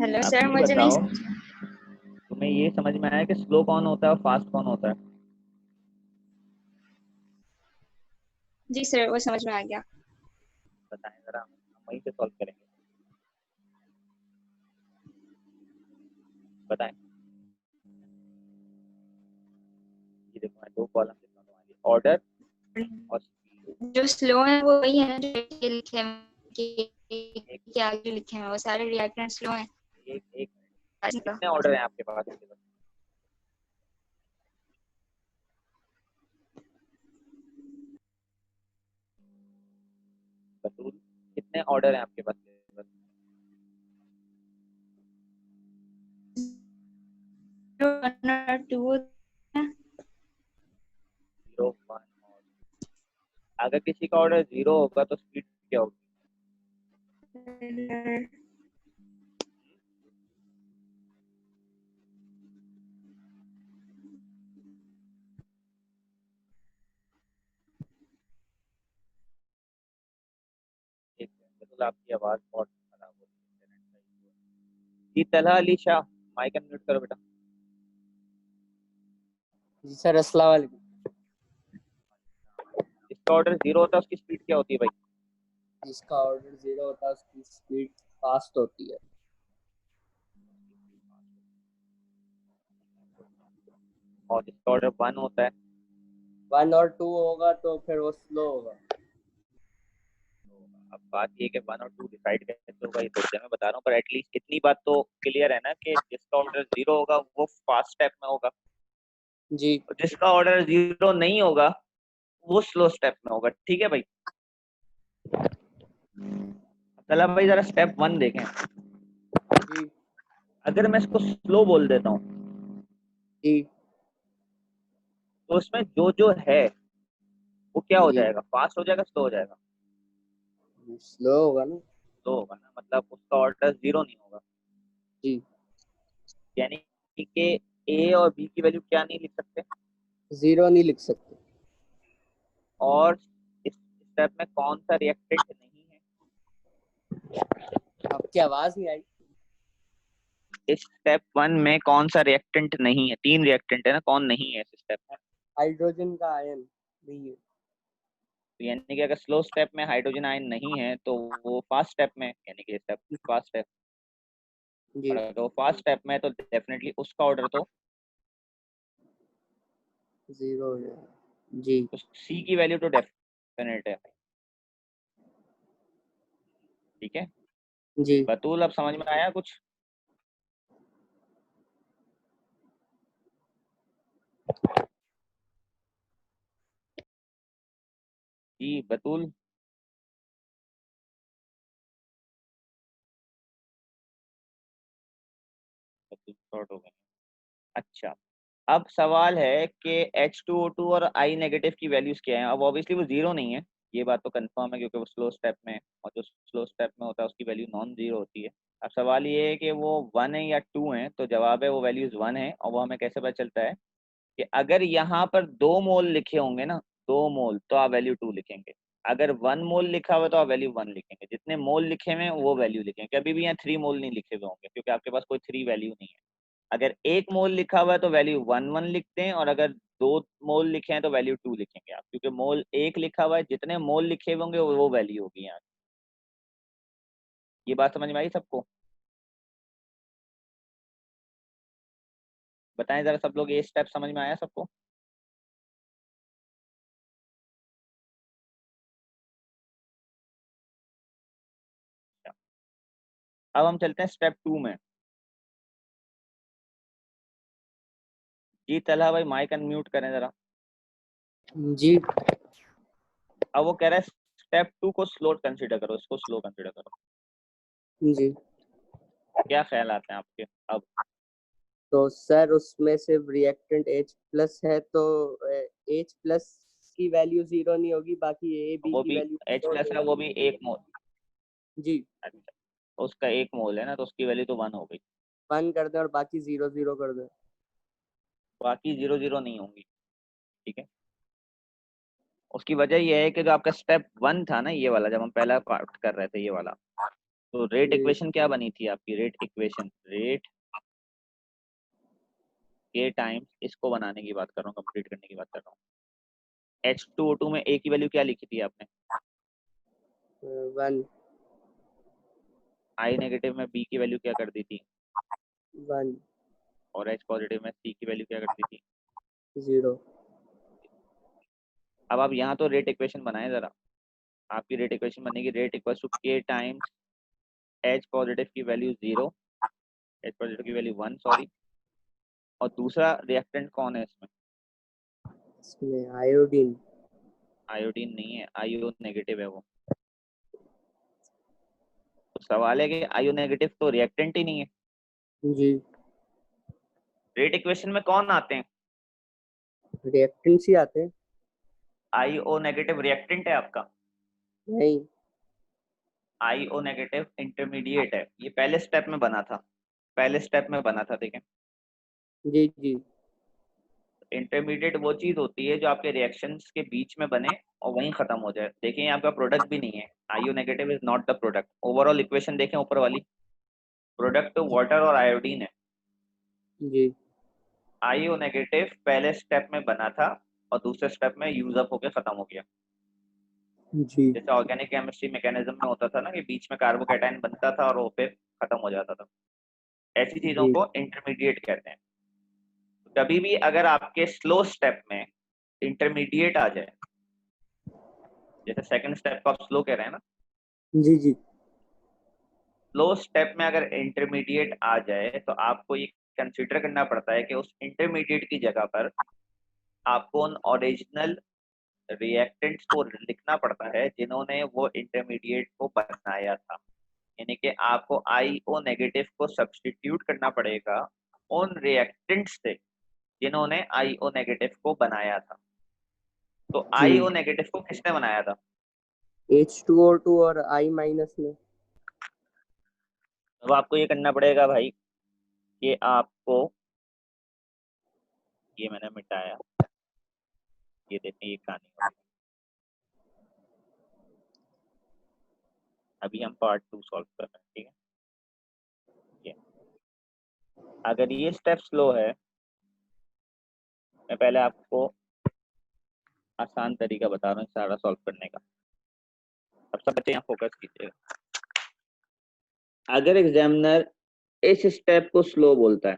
हेलो आप सर, ये मुझे नहीं बताओ, समझ। तुम्हें ये समझ में आया कि स्लो कौन होता है और फास्ट कौन होता है? जी सर, वो समझ में आ गया। बताएं जरा, हम वहीं से सॉल्व करेंगे। बताएं। ये देखो, मैं 2 कॉलम लिखता हूँ तुम्हारे लिए, ऑर्डर और स्पीड। जो स्लो है वो वही है ना जो ये लिखे हैं कि आगे लिखे हैं, वो सारे रिएक्टेंट स्लो हैं। एक एक कितने ऑर्डर हैं आपके पास? बतूल, कितने ऑर्डर हैं आपके पास? 2 0 1। अगर किसी का ऑर्डर 0 होगा तो स्पीड क्या होगी? एक बतूल, आपकी आवाज बहुत खराब हो रही है। जी तलहा अली शाह, माइक अनम्यूट करो बेटा। जी सर, अस्सलाम वालेकुम। जिसका ऑर्डर 0 होता है उसकी स्पीड क्या होती है भाई? जिसका ऑर्डर 0 होता है उसकी स्पीड फास्ट होती है। और जिसका ऑर्डर 1 होता है? 1 और 2 होगा तो फिर वो स्लो होगा। अब बात ये कि 1 और 2 डिसाइड कैसे होगा ये तो मैं बता रहा हूँ, पर एटलीस्ट इतनी बात तो क्लियर है ना कि जिसका ऑर्डर 0 होगा वो फास्ट स्टेप में होगा, जी। और जिसका ऑर्डर 0 नहीं होगा वो स्लो स्टेप में होगा। ठीक है भाई? चला भाई, जरा स्टेप 1 देखें। जी। अगर मैं इसको स्लो बोल देता हूँ जी। तो उसमें जो जो है वो क्या हो जी। जाएगा? फास्ट हो जाएगा, स्लो हो जाएगा? स्लो होगा ना। स्लो होगा ना, मतलब उसका ऑर्डर 0 नहीं होगा। जी। यानी कि ए और बी की वैल्यू क्या नहीं लिख सकते? 0 नहीं लिख सकते। और इस स्टेप में कौन सा रिएक्टेंट नहीं है? आपकी आवाज नहीं आई। इस स्टेप 1 में कौन सा रिएक्टेंट नहीं है? 3 रिएक्टेंट है ना, कौन नहीं है इस स्टेप में? हाइड्रोजन का आयन नहीं है। तो यानी कि अगर स्लो स्टेप में हाइड्रोजन आयन नहीं है तो वो फास्ट स्टेप में, यानी कि स्टेप फास्ट स्टेप। जी। और अगर वो फास्ट स्टेप में तो डेफिनेटली उसका ऑर्डर तो 0 है। जी। तो सी की वैल्यू तो डेफिनेट है। ठीक है जी। बतूल, अब समझ में आया कुछ? जी बतूल, शॉर्ट हो गए। अच्छा, अब सवाल है कि H2O2 और I नेगेटिव की वैल्यूज क्या है? अब ऑब्वियसली वो 0 नहीं है, ये बात तो कंफर्म है, क्योंकि वो स्लो स्टेप में है, और जो स्लो स्टेप में होता है उसकी वैल्यू नॉन जीरो होती है। अब सवाल ये है कि वो 1 है या 2 है, तो जवाब है वो वैल्यूज 1 है। और वो हमें कैसे पता चलता है? कि अगर यहाँ पर 2 मोल लिखे होंगे ना, 2 मोल, तो आप वैल्यू 2 लिखेंगे। अगर 1 मोल लिखा हुआ तो आप वैल्यू 1 लिखेंगे। जितने मोल लिखे हुए हैं वो वैल्यू लिखेंगे। कभी भी यहाँ 3 मोल नहीं लिखे हुए होंगे, क्योंकि आपके पास कोई 3 वैल्यू नहीं है। अगर 1 मोल लिखा हुआ है तो वैल्यू 1 लिखते हैं, और अगर 2 मोल लिखे हैं तो वैल्यू 2 लिखेंगे आप, क्योंकि मोल 1 लिखा हुआ है, जितने मोल लिखे हुए होंगे वो वैल्यू होगी यहाँ। ये बात समझ में आई सबको? बताएं जरा सब लोग, ये स्टेप समझ में आया सबको? अब हम चलते हैं स्टेप 2 में। जी तलहा भाई माइक अनम्यूट करें जरा। जी अब वो कह रहा है स्टेप 2 को स्लो कंसीडर करो, इसको स्लो कंसीडर करो। जी। क्या ख्याल आते हैं आपके अब? तो सर उसमें सिर्फ रिएक्टेंट H प्लस है, तो H प्लस की वैल्यू 0 नहीं होगी, बाकी A B वो की भी वैल्यू H प्लस है, वो भी 1 मोल। जी अच्छा, उसका 1 मोल है ना, तो उसकी वैल्यू तो 1 हो गई। 1 कर दें और बाकी 0 0 कर दें। बाकी 0 0 नहीं होंगी, ठीक है। उसकी वजह यह है कि जो आपका स्टेप 1 था ना, ये वाला, जब हम पहला पार्ट कर रहे थे ये वाला, तो रेट जी इक्वेशन क्या बनी थी आपकी? रेट इक्वेशन, रेट के टाइम्स, इसको बनाने की बात कर रहा हूँ, कंप्लीट करने की बात कर रहा हूँ। H2O2 में A की वैल्यू क्या लिखी थी आपने? 1 I नेगेटिव में B की वैल्यू क्या कर दी थी? 1 और H पॉजिटिव में C की वैल्यू क्या कर दी थी? 0। अब आप यहाँ तो रेट इक्वेशन बनाए जरा। आपकी रेट इक्वेशन बनेगी rate equal to K times H positive की वैल्यू 0, H पॉजिटिव की वैल्यू 1 सॉरी, और दूसरा रिएक्टेंट कौन है इसमें? इसमें आयोडीन। आयोडीन नहीं है, आयो नेगेटिव है वो। तो सवाल है कि आयो नेगेटिव तो रिएक्टेंट ही नहीं है। जी रेट इक्वेशन में कौन आते हैं? रिएक्टेंट्स ही आते हैं। आईओ नेगेटिव रिएक्टेंट है आपका? नहीं। आईओ नेगेटिव इंटरमीडिएट है, ये पहले स्टेप में बना था, पहले स्टेप में बना था, देखें। जी जी इंटरमीडिएट वो चीज होती है जो आपके रिएक्शंस के बीच में बने और वहीं खत्म हो जाए। देखिए आपका प्रोडक्ट भी नहीं है, IO negative is not the product. Overall equation देखें ऊपर वाली, प्रोडक्ट तो वाटर और आयोडीन है। जी आईओ नेगेटिव पहले स्टेप में बना था और दूसरे स्टेप में यूज अप होकर खत्म हो गया। जी जैसे ऑर्गेनिक केमिस्ट्री मैकेनिज्म में होता था ना कि बीच में कार्बोकैटायन बनता था और वो फिर खत्म हो जाता था, ऐसी चीजों जी को इंटरमीडिएट कहते हैं। कभी भी अगर आपके स्लो स्टेप में इंटरमीडिएट आ जाए, जैसे सेकंड स्टेप को आप स्लो कह रहे हैं ना, जी जी स्लो स्टेप में अगर इंटरमीडिएट आ जाए तो आपको ये कंसीडर करना पड़ता है कि उस इंटरमीडिएट की जगह पर आपको उन ओरिजिनल रिएक्टेंट्स को लिखना पड़ता है जिन्होंने वो इंटरमीडिएट को बनाया था। यानी कि आपको आईओ नेगेटिव को सब्स्टिट्यूट करना पड़ेगा उन रिएक्टेंट्स से जिन्होंने आईओ नेगेटिव को बनाया था। तो आईओ नेगेटिव को किसने बनाया था? H2O2 और I माइनस में। अब आपको ये करना पड़ेगा भाई कि आपको, ये मैंने मिटाया, ये देखिए ये कहानी हो गई। अभी हम पार्ट 2 सॉल्व कर रहे हैं, ठीक है। अगर ये स्टेप स्लो है, मैं पहले आपको आसान तरीका बता रहा हूँ सारा सॉल्व करने का। अब सब बच्चे यहाँ फोकस कीजिएगा। अगर एग्जामिनर इस स्टेप को स्लो बोलता है,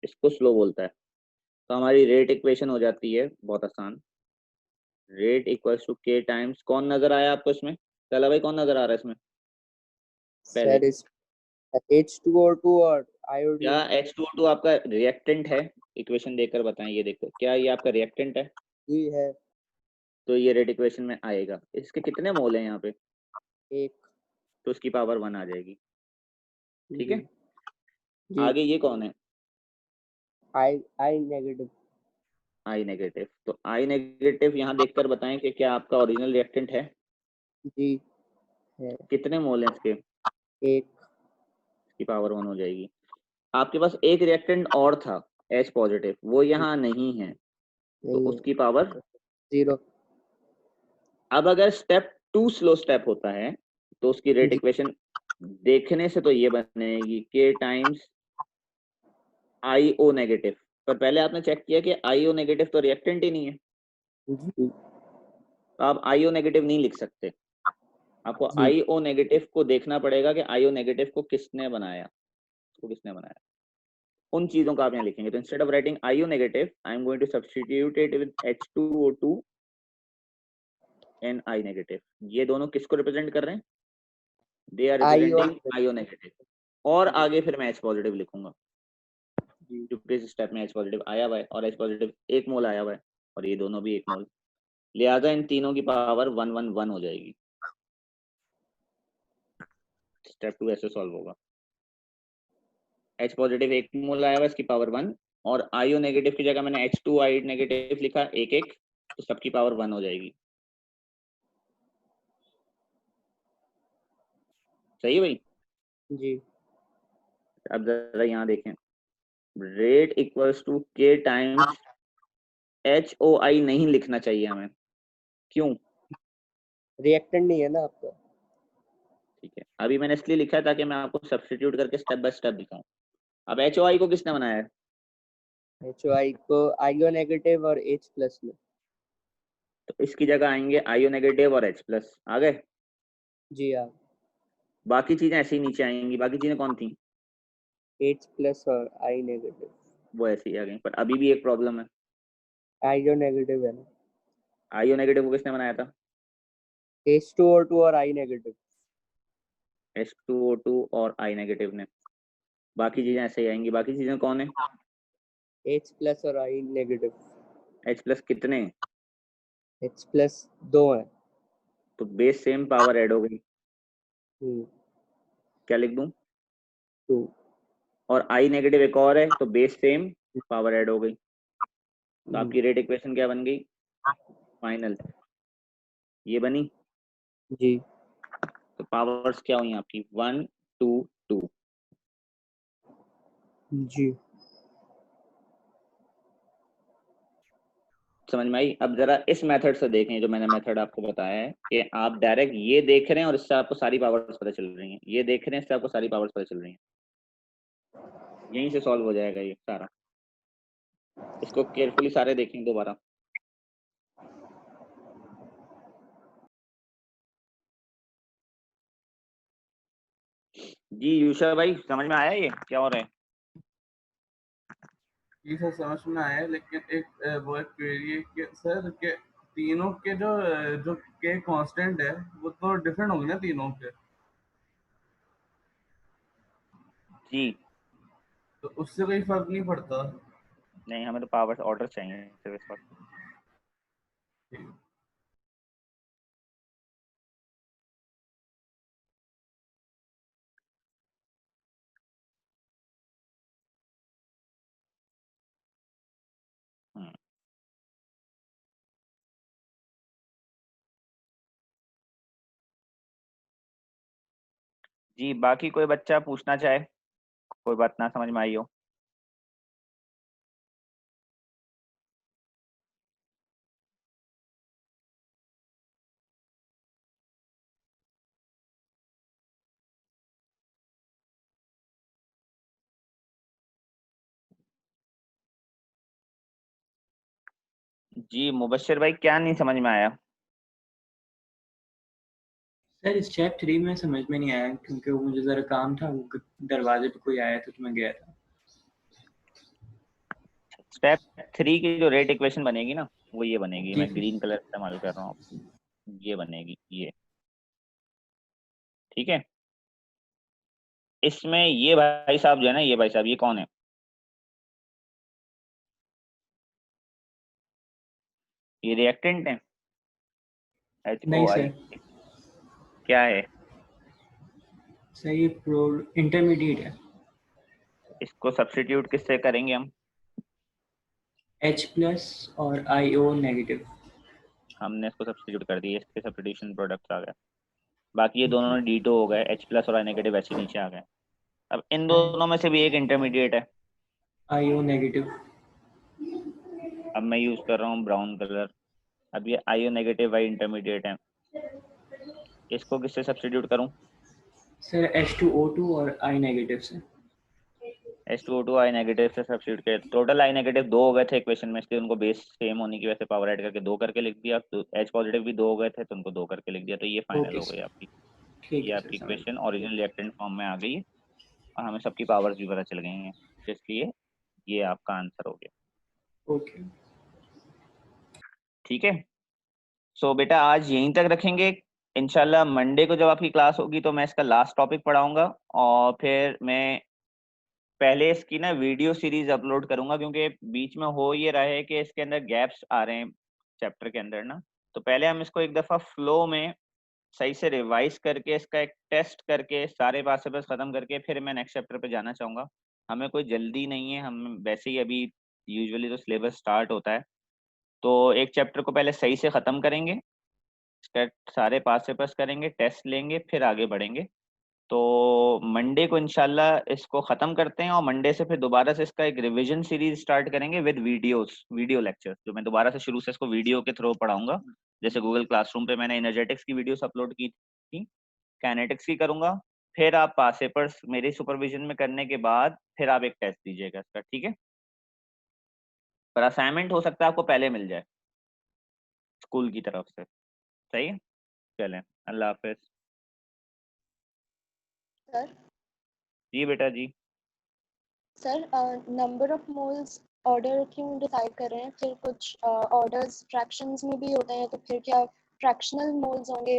इसको स्लो बोलता है, तो हमारी रेट इक्वेशन हो जाती है बहुत आसान। रेट इक्वल्स टू के टाइम्स, कौन नजर आया आपको इसमें? चला भाई कौन नजर आ रहा है इसमें? पहले सर इस H2O2 और आयोडीन। क्या H2O2 आपका रिएक्टेंट है? इक्वेशन देखकर बताएं, ये देखो क्या ये आपका रिएक्टेंट है? जी है। तो ये रेट इक्वेशन में आएगा। इसके कितने मोल हैं यहाँ पे? 1। तो उसकी पावर 1 आ जाएगी, ठीक है। जी आगे ये कौन है? I negative. I negative. तो आई नेगेटिव यहाँ देखकर बताएं कि क्या आपका ओरिजिनल रिएक्टेंट है? जी है। कितने मोल हैं इसके? 1। इसकी पावर 1 हो जाएगी। आपके पास एक रिएक्टेंट और था H पॉजिटिव, वो यहाँ नहीं है, तो उसकी पावर 0। अब अगर स्टेप 2 स्लो स्टेप होता है तो उसकी रेट इक्वेशन देखने से तो ये बनेगी के टाइम्स आईओ नेगेटिव, पर पहले आपने चेक किया कि आईओ नेगेटिव तो रिएक्टेंट ही नहीं है, तो आप आईओ नेगेटिव नहीं लिख सकते। आपको आईओ नेगेटिव को देखना पड़ेगा कि आईओ नेगेटिव को किसने बनाया, उसको किसने बनाया, उन चीजों का आप यहाँ लिखेंगे। तो instead of writing IO negative I am going to substitute it with H2O2 and I negative. ये दोनों किसको रिप्रेजेंट कर रहे हैं? They are representing IO negative. और आगे फिर मैं H पॉजिटिव लिखूंगा, क्योंकि इस स्टेप में H पॉजिटिव आया हुआ है और H पॉजिटिव 1 मोल आया हुआ है और ये दोनों भी 1 मोल, लिहाजा इन तीनों की पावर 111 हो जाएगी। स्टेप 2 ऐसे सॉल्व होगा। H पॉजिटिव 1 मोल आया हुआ है, इसकी पावर 1, और आईओ नेगेटिव की जगह मैंने H2 आई नेगेटिव लिखा 1 तो सबकी पावर 1 हो जाएगी। सही है भाई? जी। अब जरा यहाँ देखें, rate equals to K times HOI नहीं लिखना चाहिए हमें, क्यों? रिएक्टेंट नहीं है ना आपका। ठीक है, अभी मैंने इसलिए लिखा है ताकि मैं आपको सब्स्टिट्यूट करके स्टेप बाय स्टेप दिखाऊं। अब HOI को किसने बनाया है? HOI को आईओ नेगेटिव और H प्लस में। तो इसकी जगह आएंगे आईओ नेगेटिव और H प्लस, आ गए? जी हाँ। बाकी चीजें ऐसे ही नीचे आएंगी। बाकी चीजें कौन थी? H प्लस और आई नेगेटिव। वो ऐसे ही आ गई, पर अभी भी एक प्रॉब्लम है। आईओ नेगेटिव है ना। आईओ नेगेटिव को किसने बनाया था? H2O2 और आई नेगेटिव। H2O2 और आई नेगेटिव ने। बाकी चीजें ऐसे ही आएंगी। बाकी चीजें कौन है? H प्लस और आई नेगेटिव। H प्लस कितने? H प्लस 2 है। तो बेस सेम, पावर ऐड हो गई। क्या लिख दूं? 2। और आई नेगेटिव एक और है, तो बेस सेम, पावर ऐड हो गई। तो आपकी रेट इक्वेशन क्या बन गई? फाइनल। ये बनी जी। तो पावर्स क्या हुई आपकी? 1 2 2। जी। समझ में आई? अब जरा इस मेथड से देखें, जो मैंने मेथड आपको बताया है कि आप डायरेक्ट ये देख रहे हैं और इससे आपको सारी पावर्स पता चल रही हैं, ये देख रहे हैं इससे आपको सारी पावर्स पता चल रही हैं। यहीं से सॉल्व हो जाएगा ये सारा। इसको केयरफुली सारे देखें दोबारा। जी यूशा भाई, समझ में आया ये क्या हो रहा है? जी सर समझ में आया, लेकिन एक वो एक क्वेरी है कि सर के तीनों के जो के कांस्टेंट है वो तो डिफरेंट होंगे ना तीनों के, जी। तो उससे कोई फर्क नहीं पड़ता? नहीं, हमें तो पावर्स ऑर्डर चाहिए सिर्फ इस वक्त। जी, बाकी कोई बच्चा पूछना चाहे, कोई बात ना समझ में आई हो? जी मुबश्शिर भाई, क्या नहीं समझ में आया? सर स्टेप 3 में समझ में नहीं आया, क्योंकि वो मुझे जरा काम था, वो दरवाजे पे कोई आया था तो मैं गया था। स्टेप 3 की जो रेट इक्वेशन बनेगी ना, वो ये बनेगी। जी मैं सर। ग्रीन कलर इस्तेमाल कर रहा हूँ, ये बनेगी ये। ठीक है, इसमें ये भाई साहब जो है ना, ये भाई साहब, ये कौन है? ये रिएक्टेंट है नहीं HOI। सर, क्या है? सही इंटरमीडिएट है। इसको सब्स्टिट्यूट किससे करेंगे हम? H प्लस और IO नेगेटिव। हमने इसको सब्स्टिट्यूट कर दिया, इसके सब्स्टिट्यूशन प्रोडक्ट आ गए। बाकी ये दोनों डीटो हो गए, H प्लस और आई नेगेटिव ऐसे नीचे आ गए। अब इन दोनों में से भी एक इंटरमीडिएट है, IO नेगेटिव। अब मैं यूज कर रहा हूँ ब्राउन कलर। अब ये आईओ नेगेटिव वाई इंटरमीडिएट है, इसको किससे सब्स्टिट्यूट करूँ? सर H2O2 और I नेगेटिव से। H2O2 आई नेगेटिव से सब्स्टिट्यूट किया। टोटल आई नेगेटिव 2 हो गए थे इक्वेशन में, इसलिए उनको बेस सेम होने की वजह से पावर ऐड करके 2 करके लिख दिया। तो H पॉजिटिव भी 2 हो गए थे तो उनको 2 करके लिख दिया। तो ये फाइनल ओके हो गई सर, आपकी। ठीक ये है आपकी सर, समझ इक्वेशन ओरिजिनल रिएक्टेंट फॉर्म में आ गई है और हमें सबकी पावर्स भी पता चल गई हैं, इसलिए ये आपका आंसर हो गया। ओके। ठीक है, सो बेटा आज यहीं तक रखेंगे। इंशाल्लाह मंडे को जब आपकी क्लास होगी तो मैं इसका लास्ट टॉपिक पढ़ाऊंगा, और फिर मैं पहले इसकी ना वीडियो सीरीज अपलोड करूंगा, क्योंकि बीच में हो ये रहा है कि इसके अंदर गैप्स आ रहे हैं चैप्टर के अंदर ना। तो पहले हम इसको एक दफ़ा फ्लो में सही से रिवाइज करके इसका एक टेस्ट करके सारे पास से बस ख़त्म करके फिर मैं नेक्स्ट चैप्टर पे जाना चाहूँगा। हमें कोई जल्दी नहीं है, हम वैसे ही अभी यूजुअली तो सिलेबस स्टार्ट होता है, तो एक चैप्टर को पहले सही से ख़त्म करेंगे, इसका सारे पास से पास करेंगे, टेस्ट लेंगे, फिर आगे बढ़ेंगे। तो मंडे को इंशाल्लाह इसको ख़त्म करते हैं, और मंडे से फिर दोबारा से इसका एक रिवीजन सीरीज स्टार्ट करेंगे विद वीडियोस, वीडियो लेक्चर, जो मैं दोबारा से शुरू से इसको वीडियो के थ्रू पढ़ाऊंगा। जैसे गूगल क्लासरूम पे मैंने एनर्जेटिक्स की वीडियोस अपलोड की थी, काइनेटिक्स की करूंगा, फिर आप पास पेपर्स मेरे सुपरविजन में करने के बाद फिर आप एक टेस्ट दीजिएगा इसका, ठीक है। पर असाइनमेंट हो सकता है आपको पहले मिल जाए स्कूल की तरफ से, सही है। चलें, अल्लाह हाफिज। सर जी बेटा जी। Sir number of moles order क्यों डिसाइड कर रहे हैं? फिर कुछ ऑर्डर्स फ्रैक्शंस में भी होते हैं, तो फिर क्या फ्रैक्शनल मोल्स होंगे?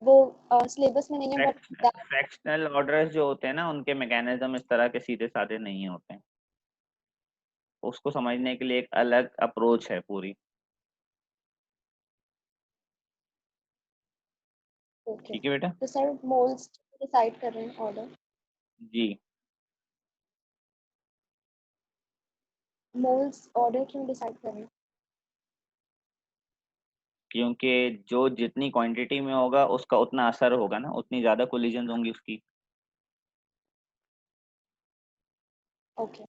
वो सिलेबस में नहीं है, बट फ्रैक्शनल ऑर्डर्स जो होते हैं ना, उनके मैकेनिज्म इस तरह के सीधे साधे नहीं होते हैं, उसको समझने के लिए एक अलग अप्रोच है पूरी। ओके, ठीक है बेटा तो सर मोल्स डिसाइड कर रहे हैं ऑर्डर? जी। मोल्स ऑर्डर क्यों डिसाइड कर रहे हैं? क्योंकि जो जितनी क्वांटिटी में होगा उसका उतना असर होगा ना, उतनी ज़्यादा कोलिजन होंगी उसकी। ओके।